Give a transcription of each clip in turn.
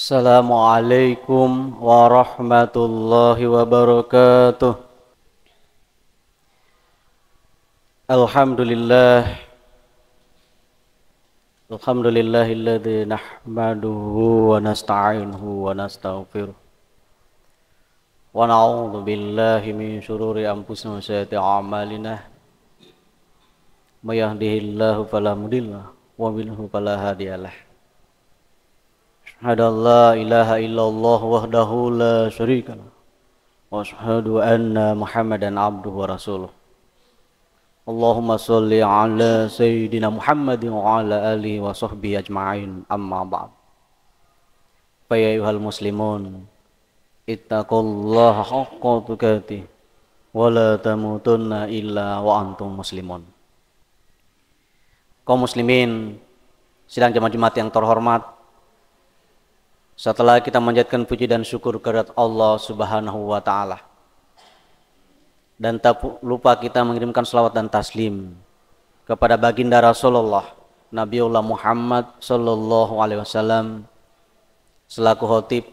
Assalamualaikum warahmatullahi wabarakatuh. Alhamdulillah. Alhamdulillahilladzi nahmaduhu wa nasta'inuhu wa nastaghfiruh. Wa na'udzu billahi min syururi anfusina wa sayyiati a'malina. May yahdihillahu fala mudilla wa man yudlil fala hadiyalah. Asyhadu an la ilaha illallah wahdahu la syarikalah wa asyhadu anna Muhammadan abduhu wa rasuluh. Allahumma sholli ala sayyidina Muhammadin wa ala alihi wa sahbihi ajma'in, amma ba'd. Fa ya ayyuhal muslimun ittaqullaha haqqa tuqatih wa la tamutunna illa wa antum muslimun. Kaum muslimin, sidang jamaah Jumat yang terhormat, setelah kita menjadikan puji dan syukur kehadirat Allah Subhanahu wa taala, dan tak lupa kita mengirimkan salawat dan taslim kepada baginda Rasulullah Nabiullah Muhammad sallallahu alaihi wasallam, selaku khatib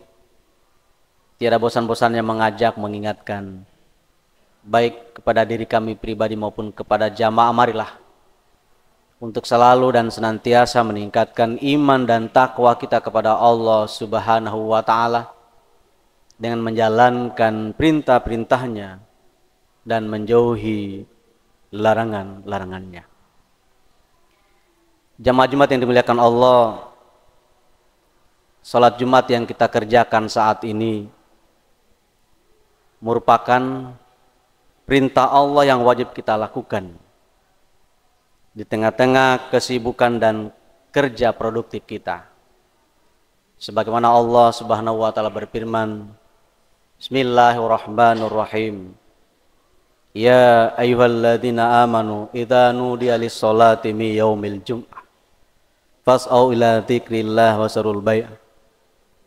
tiada bosan-bosannya mengajak, mengingatkan baik kepada diri kami pribadi maupun kepada jamaah, marilah untuk selalu dan senantiasa meningkatkan iman dan takwa kita kepada Allah Subhanahu wa taala dengan menjalankan perintah-perintahnya dan menjauhi larangan-larangannya. Jamaah Jumat yang dimuliakan Allah, salat Jumat yang kita kerjakan saat ini merupakan perintah Allah yang wajib kita lakukan di tengah-tengah kesibukan dan kerja produktif kita. Sebagaimana Allah Subhanahu wa taala berfirman, Bismillahirrahmanirrahim. Ya ayyuhalladzina amanu idza nudiya lis-sholati min yaumil jum'ah fas'au ila dzikrillah wa sarul bai'.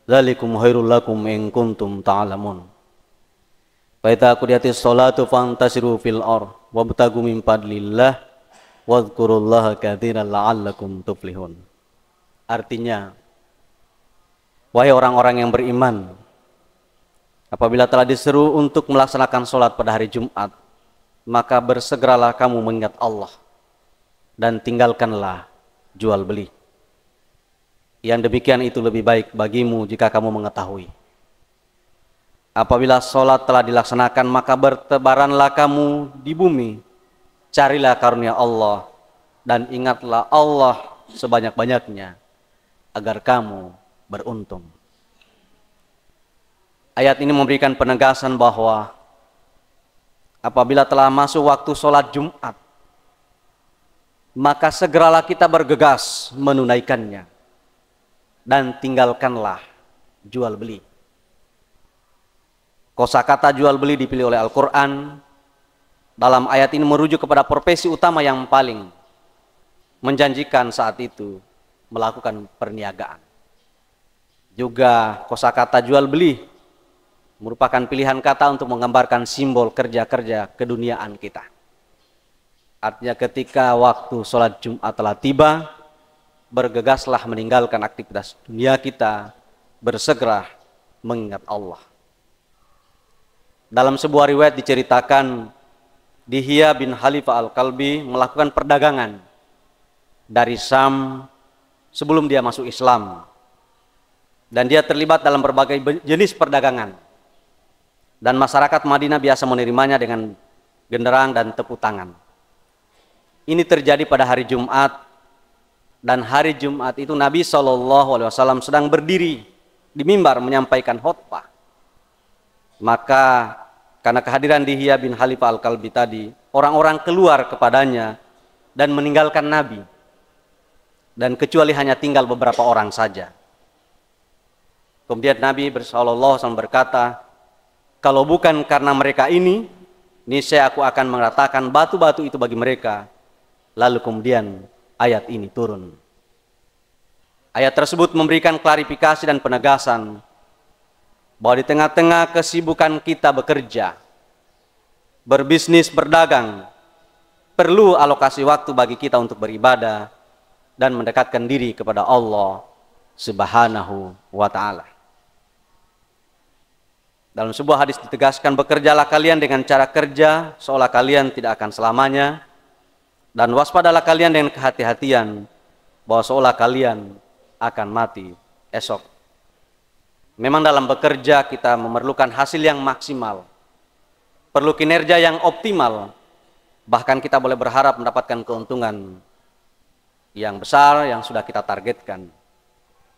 Dzalikum khairul lakum in kuntum ta'lamun. Fa idza qudiyatis sholatu fantasiru fil ardh wabtagu min fadlillah wadhkurullaha katsiran la'allakum tuflihun. Artinya, wahai orang-orang yang beriman, apabila telah diseru untuk melaksanakan sholat pada hari Jumat, maka bersegeralah kamu mengingat Allah dan tinggalkanlah jual beli. Yang demikian itu lebih baik bagimu jika kamu mengetahui. Apabila sholat telah dilaksanakan, maka bertebaranlah kamu di bumi, carilah karunia Allah dan ingatlah Allah sebanyak-banyaknya agar kamu beruntung. Ayat ini memberikan penegasan bahwa apabila telah masuk waktu sholat Jumat, maka segeralah kita bergegas menunaikannya dan tinggalkanlah jual beli. Kosakata jual beli dipilih oleh Al-Quran. Dalam ayat ini merujuk kepada profesi utama yang paling menjanjikan saat itu, melakukan perniagaan. Juga kosakata jual beli merupakan pilihan kata untuk menggambarkan simbol kerja-kerja keduniaan kita. Artinya ketika waktu sholat Jumat telah tiba, bergegaslah meninggalkan aktivitas dunia kita, bersegera mengingat Allah. Dalam sebuah riwayat diceritakan, Dihya bin Khalifah Al-Kalbi melakukan perdagangan dari Syam sebelum dia masuk Islam. Dan dia terlibat dalam berbagai jenis perdagangan. Dan masyarakat Madinah biasa menerimanya dengan genderang dan tepuk tangan. Ini terjadi pada hari Jumat, dan hari Jumat itu Nabi SAW sedang berdiri di mimbar menyampaikan khutbah. Maka karena kehadiran Dihya bin Khalifah Al-Kalbi tadi, orang-orang keluar kepadanya dan meninggalkan Nabi. Dan kecuali hanya tinggal beberapa orang saja. Kemudian Nabi SAW berkata, kalau bukan karena mereka ini, niscaya aku akan mengatakan batu-batu itu bagi mereka. Lalu kemudian ayat ini turun. Ayat tersebut memberikan klarifikasi dan penegasan bahwa di tengah-tengah kesibukan kita bekerja, berbisnis, berdagang, perlu alokasi waktu bagi kita untuk beribadah dan mendekatkan diri kepada Allah Subhanahu wa ta'ala. Dalam sebuah hadis ditegaskan, bekerjalah kalian dengan cara kerja seolah kalian tidak akan selamanya, dan waspadalah kalian dengan kehati-hatian bahwa seolah kalian akan mati esok. Memang dalam bekerja kita memerlukan hasil yang maksimal, perlu kinerja yang optimal, bahkan kita boleh berharap mendapatkan keuntungan yang besar yang sudah kita targetkan.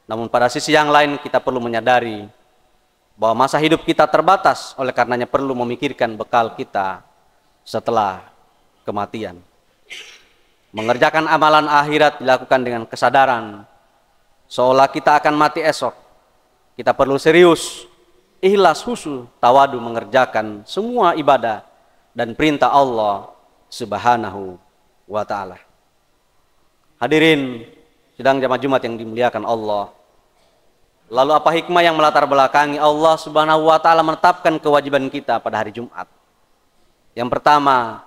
Namun pada sisi yang lain kita perlu menyadari bahwa masa hidup kita terbatas, oleh karenanya perlu memikirkan bekal kita setelah kematian. Mengerjakan amalan akhirat dilakukan dengan kesadaran seolah kita akan mati esok. Kita perlu serius, ikhlas, khusyuk, tawadu mengerjakan semua ibadah dan perintah Allah Subhanahu wa ta'ala. Hadirin sidang jamaah Jumat yang dimuliakan Allah. Lalu apa hikmah yang melatar belakangi Allah Subhanahu wa ta'ala menetapkan kewajiban kita pada hari Jumat? Yang pertama,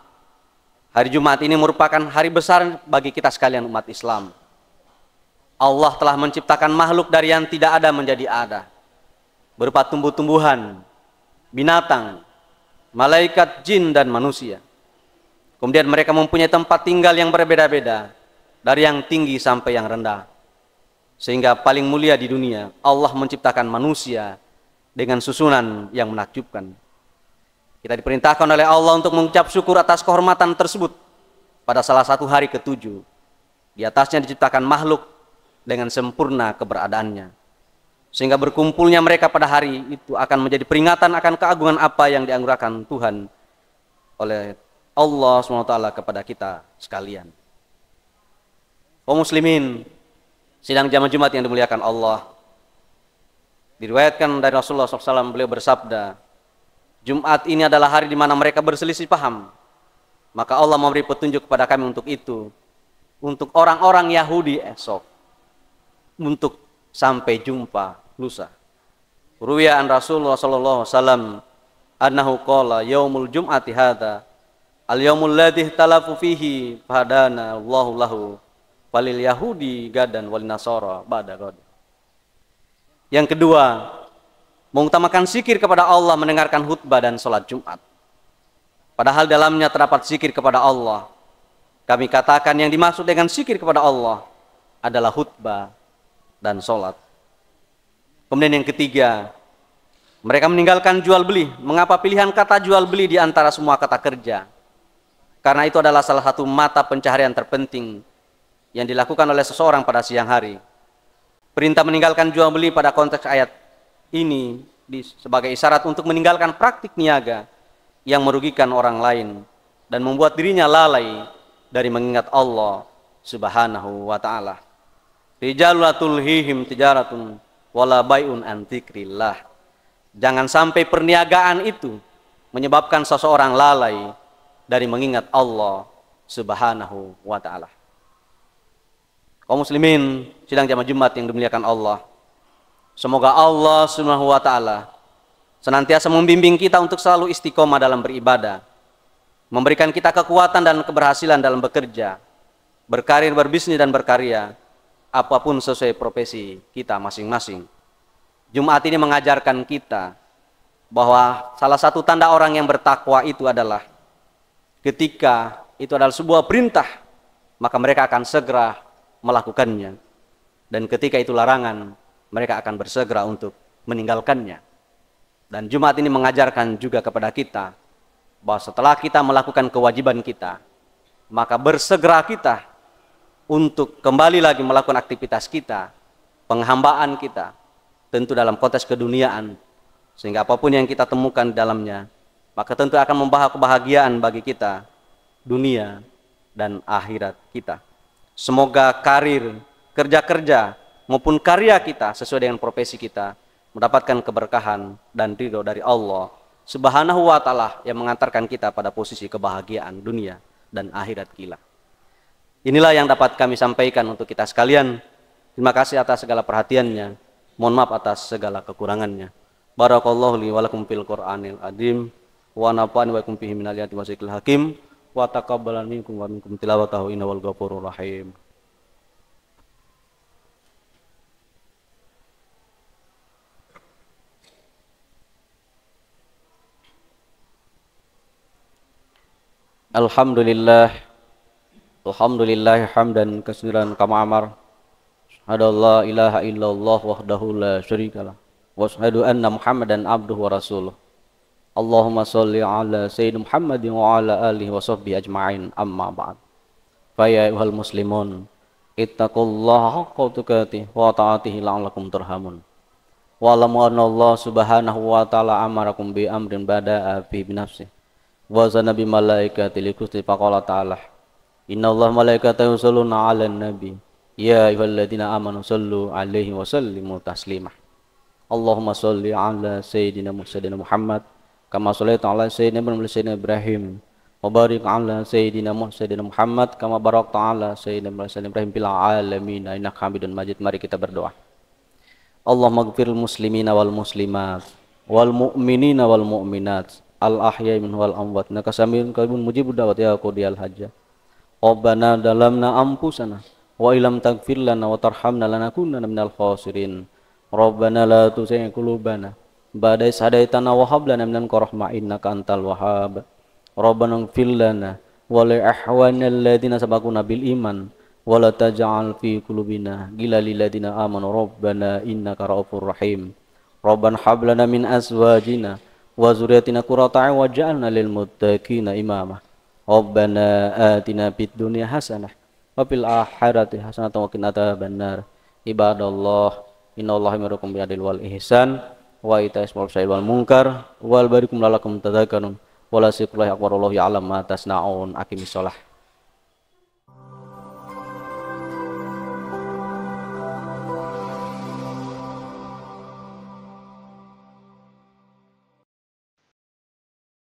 hari Jumat ini merupakan hari besar bagi kita sekalian umat Islam. Allah telah menciptakan makhluk dari yang tidak ada menjadi ada, berupa tumbuh-tumbuhan, binatang, malaikat, jin, dan manusia. Kemudian mereka mempunyai tempat tinggal yang berbeda-beda, dari yang tinggi sampai yang rendah. Sehingga paling mulia di dunia, Allah menciptakan manusia dengan susunan yang menakjubkan. Kita diperintahkan oleh Allah untuk mengucap syukur atas kehormatan tersebut pada salah satu hari ketujuh. Di atasnya diciptakan makhluk dengan sempurna keberadaannya. Sehingga berkumpulnya mereka pada hari itu akan menjadi peringatan akan keagungan apa yang dianugerahkan Tuhan oleh Allah SWT kepada kita sekalian. Kaum muslimin, sidang jamaah Jumat yang dimuliakan Allah, diriwayatkan dari Rasulullah SAW, beliau bersabda, Jumat ini adalah hari di mana mereka berselisih paham. Maka Allah memberi petunjuk kepada kami untuk itu, untuk orang-orang Yahudi esok, untuk sampai jumpa lusa. Ruwiya an Rasulullah sallallahu alaihi wasallam annahu qala yaumul jum'ati hadza al yaumul ladzi talafu fihi fahadana Allahu lahu walil yahudi gadan wal nasara ba'da ghad. Yang kedua, mengutamakan zikir kepada Allah, mendengarkan khutbah dan salat Jumat. Padahal dalamnya terdapat zikir kepada Allah. Kami katakan yang dimaksud dengan zikir kepada Allah adalah khutbah dan sholat. Kemudian yang ketiga, mereka meninggalkan jual beli. Mengapa pilihan kata jual beli di antara semua kata kerja? Karena itu adalah salah satu mata pencaharian terpenting yang dilakukan oleh seseorang pada siang hari. Perintah meninggalkan jual beli pada konteks ayat ini sebagai isyarat untuk meninggalkan praktik niaga yang merugikan orang lain dan membuat dirinya lalai dari mengingat Allah Subhanahu wa ta'ala. Rijalul hihim tijaratun wala bai'un an dzikrillah. Jangan sampai perniagaan itu menyebabkan seseorang lalai dari mengingat Allah Subhanahu wa ta'ala. Kaum muslimin sidang jamaah Jumat yang dimuliakan Allah, semoga Allah Subhanahu wa ta'ala senantiasa membimbing kita untuk selalu istiqomah dalam beribadah, memberikan kita kekuatan dan keberhasilan dalam bekerja, berkarir, berbisnis, dan berkarya, apapun sesuai profesi kita masing-masing. Jumat ini mengajarkan kita bahwa salah satu tanda orang yang bertakwa itu adalah ketika itu adalah sebuah perintah, maka mereka akan segera melakukannya. Dan ketika itu larangan, mereka akan bersegera untuk meninggalkannya. Dan Jumat ini mengajarkan juga kepada kita bahwa setelah kita melakukan kewajiban kita, maka bersegera kita untuk kembali lagi melakukan aktivitas kita, penghambaan kita, tentu dalam konteks keduniaan, sehingga apapun yang kita temukan di dalamnya, maka tentu akan membawa kebahagiaan bagi kita, dunia dan akhirat kita. Semoga karir, kerja-kerja maupun karya kita sesuai dengan profesi kita mendapatkan keberkahan dan ridho dari Allah Subhanahu wa ta'ala yang mengantarkan kita pada posisi kebahagiaan dunia dan akhirat kita. Inilah yang dapat kami sampaikan untuk kita sekalian. Terima kasih atas segala perhatiannya. Mohon maaf atas segala kekurangannya. Barakallahu li wa lakum fil Qur'anil azim wa nafa'ani wa ikum fihi minal ayati wasiqil hakim wa taqabbal minkum wa minkum tilawatahu innal ghafurur rahim. Alhamdulillah, alhamdulillah hamdan katsiran kama amar. Asyhadu la ilaha illallah wahdahu la syarikalah. Wa asyhadu anna Muhammadan abduhu wa rasuluh. Allahumma sholli ala sayyidina Muhammadin wa ala alihi wa sahbihi ajma'in amma ba'd. Fa ya ayyuhal muslimun, ittaqullaha haqqa tuqatih wa ta'atihi la'allakum turhamun. Wa alamu anna Allah subhanahu wa ta'ala amarakum bi amrin bada'a fi binafsihi wa zana bi malaikati likusti faqala ta'ala inna Allah malaikatahu yusalluna 'alan nabi ya ayyuhalladzina amanu sallu 'alaihi wa sallimu taslima. Allahumma sholli 'ala sayyidina Muhammad kama shallaita 'ala sayyidina Ibrahim wa barik 'ala sayyidina Muhammad kama barakta 'ala sayyidina Ibrahim fil 'alamin innaka Hamidun Majid. Mari kita berdoa. Allahumma ighfiril muslimina wal muslimat wal mu'minina wal mu'minat al ahya'i minhum wal amwat innaka samiun qaribun mujibud da'wati ya qadiyal hajat. Rabbana dalamna anfusana wa illam taghfir lana wa tarhamna lanakunanna minal khasirin. Rabbana la tuzigh qulubana ba'da idh hadaitana wa hab lana min ladunka rahmah innaka antal wahhab. Rabbana ighfir lana wa li ihwanina alladziina sabaquna bil iman wa la taj'al fi qulubina ghillan lil ladziina amanu rabbana innaka ra'ufur rahim. Rabbana hab lana min azwajina wa dzurriyyatina qurrata a'yun waj'alna lil muttaqina imama. Rabbana atina fid dunya hasanah wa fil akhirati hasanah wa qina adzabannar. Ibadallah, innallaha ya'murukum bil 'adli wal ihsan wa ita'iz wal munkar wal barikum lalakum tadhakkarun wa la zikrullahi akbar wallahu ya'lam ma tasna'un. Aqimissalah.